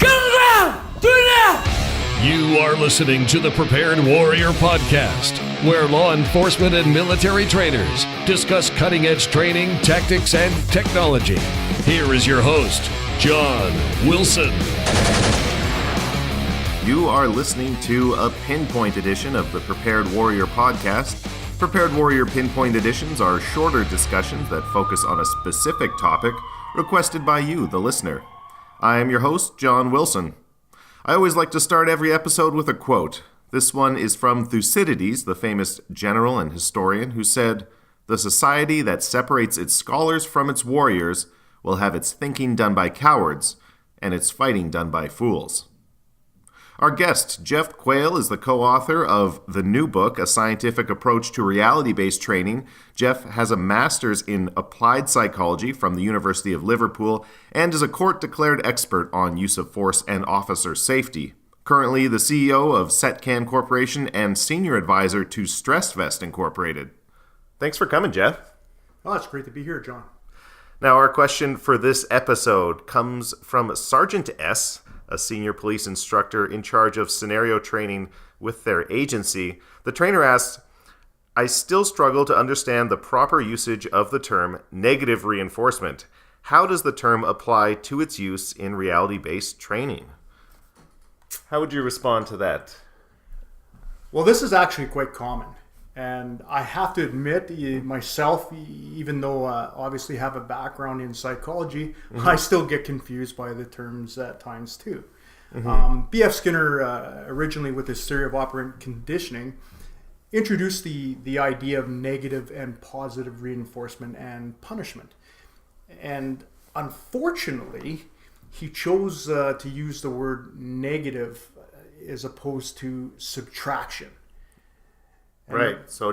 Go to the ground! Do it now! You are listening to the Prepared Warrior Podcast, where law enforcement and military trainers discuss cutting-edge training, tactics, and technology. Here is your host, John Wilson. You are listening to a Pinpoint edition of the Prepared Warrior Podcast. Prepared Warrior Pinpoint Editions are shorter discussions that focus on a specific topic requested by you, the listener. I am your host, John Wilson. I always like to start every episode with a quote. This one is from Thucydides, the famous general and historian, who said, "The society that separates its scholars from its warriors will have its thinking done by cowards and its fighting done by fools." Our guest, Jeff Quail, is the co-author of the new book, A Scientific Approach to Reality-Based Training. Jeff has a master's in applied psychology from the University of Liverpool and is a court-declared expert on use of force and officer safety. Currently the CEO of Setcan Corporation and senior advisor to StressVest Incorporated. Thanks for coming, Jeff. Oh, it's great to be here, John. Now, our question for this episode comes from Sargent S, a senior police instructor in charge of scenario training with their agency. The trainer asks, "I still struggle to understand the proper usage of the term negative reinforcement. How does the term apply to its use in reality-based training?" How would you respond to that? Well, this is actually quite common. And I have to admit, myself, even though I obviously have a background in psychology, I still get confused by the terms at times too. B.F. Skinner, originally with his theory of operant conditioning, introduced the idea of negative and positive reinforcement and punishment. And unfortunately, he chose to use the word negative as opposed to subtraction. Right. So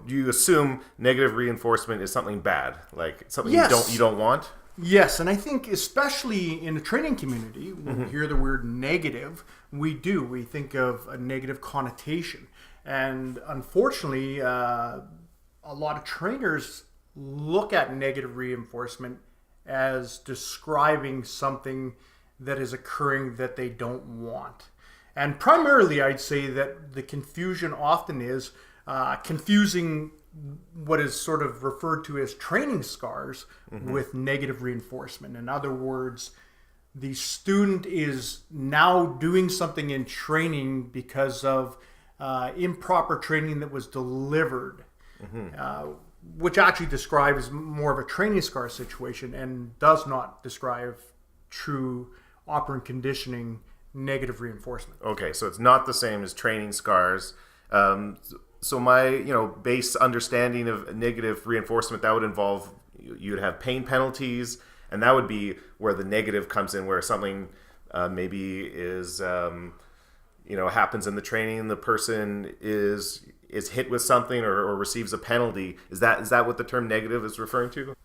you assume negative reinforcement is something bad, like something Yes. you don't want? Yes, and I think especially in the training community, when we hear the word negative, we think of a negative connotation. And unfortunately, a lot of trainers look at negative reinforcement as describing something that is occurring that they don't want. And primarily, I'd say that the confusion often is confusing what is sort of referred to as training scars with negative reinforcement. In other words, the student is now doing something in training because of improper training that was delivered, which actually describes more of a training scar situation and does not describe true operant conditioning negative reinforcement. Okay, so it's not the same as training scars. So my base understanding of negative reinforcement, that would involve you'd have pain penalties, and that would be where the negative comes in, where something maybe is happens in the training, the person is hit with something or receives a penalty. Is that what the term negative is referring to?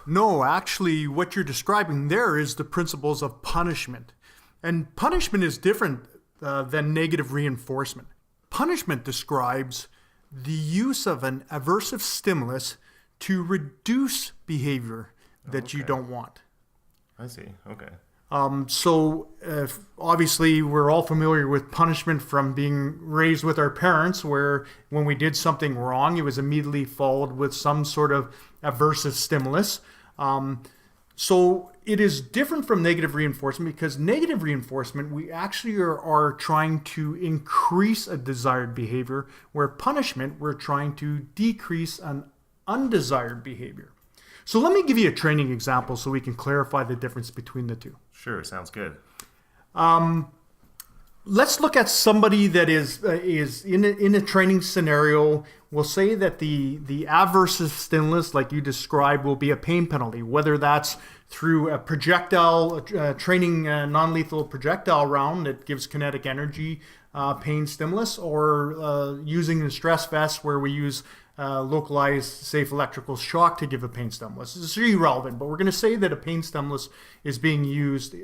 No, actually, what you're describing there is the principles of punishment. And punishment is different than negative reinforcement. Punishment describes the use of an aversive stimulus to reduce behavior that you don't want. I see. Okay. So obviously we're all familiar with punishment from being raised with our parents, where when we did something wrong, it was immediately followed with some sort of aversive stimulus. So it is different from negative reinforcement, because negative reinforcement, we actually are trying to increase a desired behavior, where punishment, we're trying to decrease an undesired behavior. So let me give you a training example so we can clarify the difference between the two. Sure, sounds good. Let's look at somebody that is in a training scenario. We'll say that the aversive stimulus, like you described, will be a pain penalty, whether that's through a projectile, training non-lethal projectile round that gives kinetic energy, pain stimulus, or using the StressVest, where we use localized safe electrical shock to give a pain stimulus. This is irrelevant, but we're going to say that a pain stimulus is being used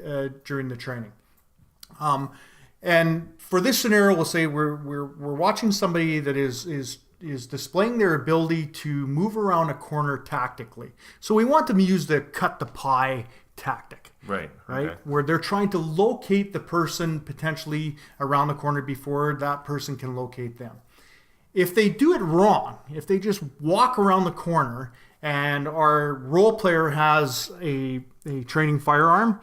during the training. And for this scenario, we'll say we're watching somebody that is displaying their ability to move around a corner tactically. So we want them to use the cut the pie tactic. Right. Right? Okay. Where they're trying to locate the person potentially around the corner before that person can locate them. If they do it wrong, if they just walk around the corner and our role player has a training firearm,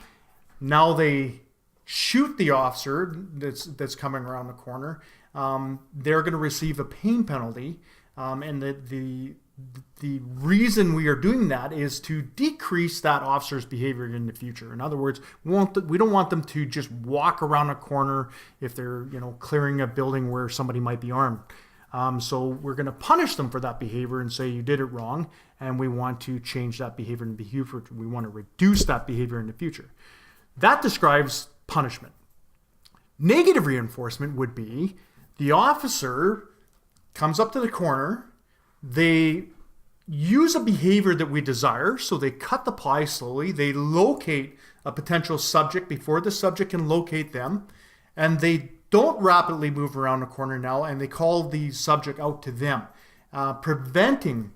now they shoot the officer that's coming around the corner, they're going to receive a pain penalty. And the reason we are doing that is to decrease that officer's behavior in the future. In other words, we don't want them to just walk around a corner if they're clearing a building where somebody might be armed. So we're going to punish them for that behavior and say you did it wrong, and we want to change that behavior in the future. We want to reduce that behavior in the future. That describes punishment. Negative reinforcement would be the officer comes up to the corner, they use a behavior that we desire, so they cut the pie slowly, they locate a potential subject before the subject can locate them, and they don't rapidly move around the corner now, and they call the subject out to them, preventing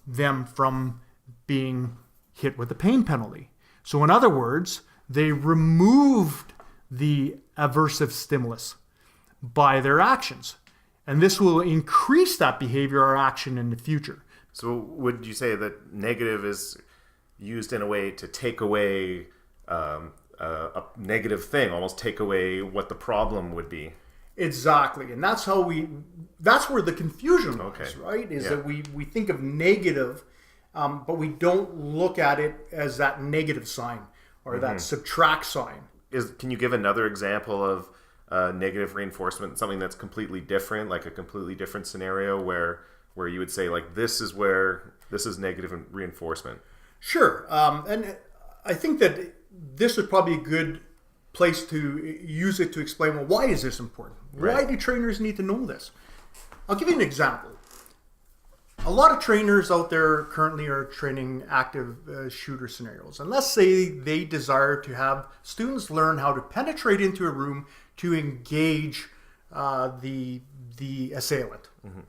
them from being hit with a pain penalty. So in other words, they removed the aversive stimulus by their actions. And this will increase that behavior or action in the future. So would you say that negative is used in a way to take away a negative thing, almost take away what the problem would be? Exactly. And that's where the confusion lies, right? Is that we think of negative, but we don't look at it as that negative sign or that subtract sign. Can you give another example of negative reinforcement, something that's completely different, like a completely different scenario where you would say, like, this is negative reinforcement? Sure. And I think that this is probably a good place to use it to explain, well, why is this important? Right. Why do trainers need to know this? I'll give you an example. A lot of trainers out there currently are training active shooter scenarios. And let's say they desire to have students learn how to penetrate into a room to engage the assailant. Mm-hmm.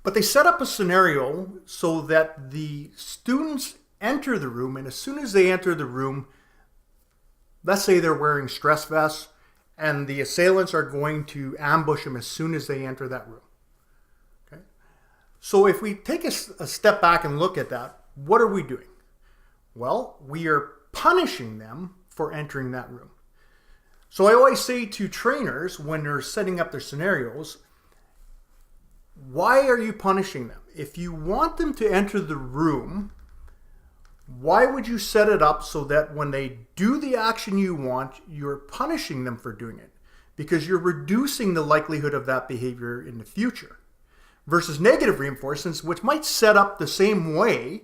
But they set up a scenario so that the students enter the room, and as soon as they enter the room, let's say they're wearing stress vests, and the assailants are going to ambush them as soon as they enter that room. Okay? So if we take a step back and look at that, what are we doing? Well, we are punishing them for entering that room. So I always say to trainers when they're setting up their scenarios, why are you punishing them? If you want them to enter the room, why would you set it up so that when they do the action you want, you're punishing them for doing it? Because you're reducing the likelihood of that behavior in the future. Versus negative reinforcements, which might set up the same way,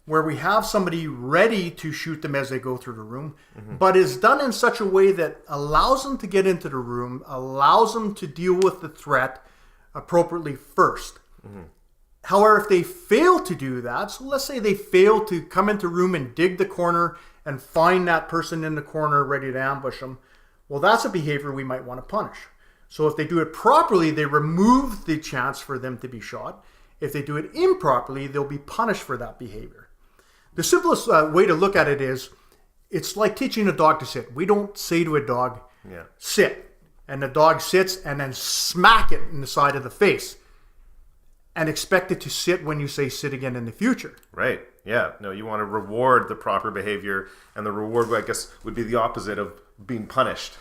where we have somebody ready to shoot them as they go through the room, but is done in such a way that allows them to get into the room, allows them to deal with the threat appropriately first. Mm-hmm. However, if they fail to do that, so let's say they fail to come into room and dig the corner and find that person in the corner ready to ambush them, well, that's a behavior we might want to punish. So if they do it properly, they remove the chance for them to be shot. If they do it improperly, they'll be punished for that behavior. The simplest way to look at it is, it's like teaching a dog to sit. We don't say to a dog, sit. And the dog sits and then smack it in the side of the face and expect it to sit when you say sit again in the future. Right. Yeah. No, you want to reward the proper behavior, and the reward, I guess, would be the opposite of being punished.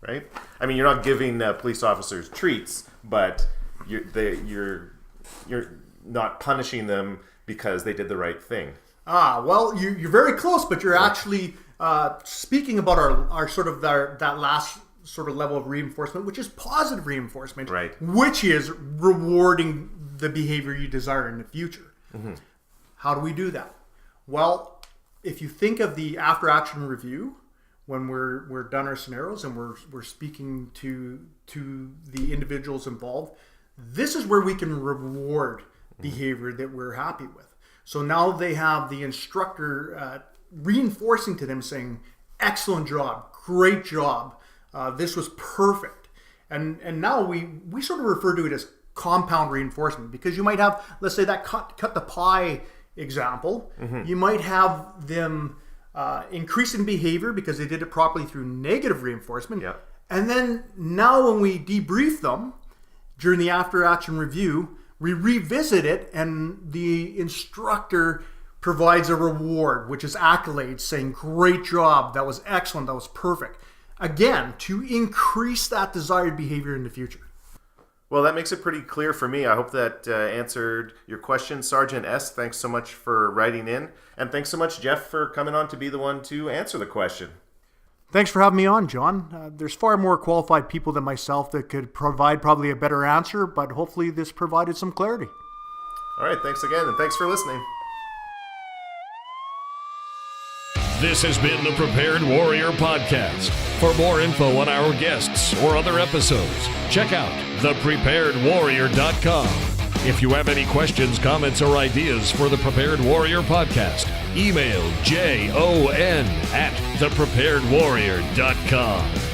Right? I mean, you're not giving police officers treats, but you're not punishing them because they did the right thing. Well, you're very close, but you're actually speaking about our sort of that last sort of level of reinforcement, which is positive reinforcement, right? Which is rewarding the behavior you desire in the future. Mm-hmm. How do we do that? Well, if you think of the after action review, when we're done our scenarios and we're speaking to the individuals involved, this is where we can reward behavior that we're happy with. So now they have the instructor reinforcing to them, saying, excellent job, great job, this was perfect. And now we sort of refer to it as compound reinforcement, because you might have, let's say, that cut the pie example, you might have them increase in behavior because they did it properly through negative reinforcement. Yeah. And then now when we debrief them during the after action review, we revisit it and the instructor provides a reward, which is accolades saying, great job, that was excellent, that was perfect. Again, to increase that desired behavior in the future. Well, that makes it pretty clear for me. I hope that answered your question. Sargent S, thanks so much for writing in. And thanks so much, Jeff, for coming on to be the one to answer the question. Thanks for having me on, John. There's far more qualified people than myself that could provide probably a better answer, but hopefully this provided some clarity. All right, thanks again, and thanks for listening. This has been the Prepared Warrior Podcast. For more info on our guests or other episodes, check out thepreparedwarrior.com. If you have any questions, comments, or ideas for the Prepared Warrior Podcast, email jon@thepreparedwarrior.com.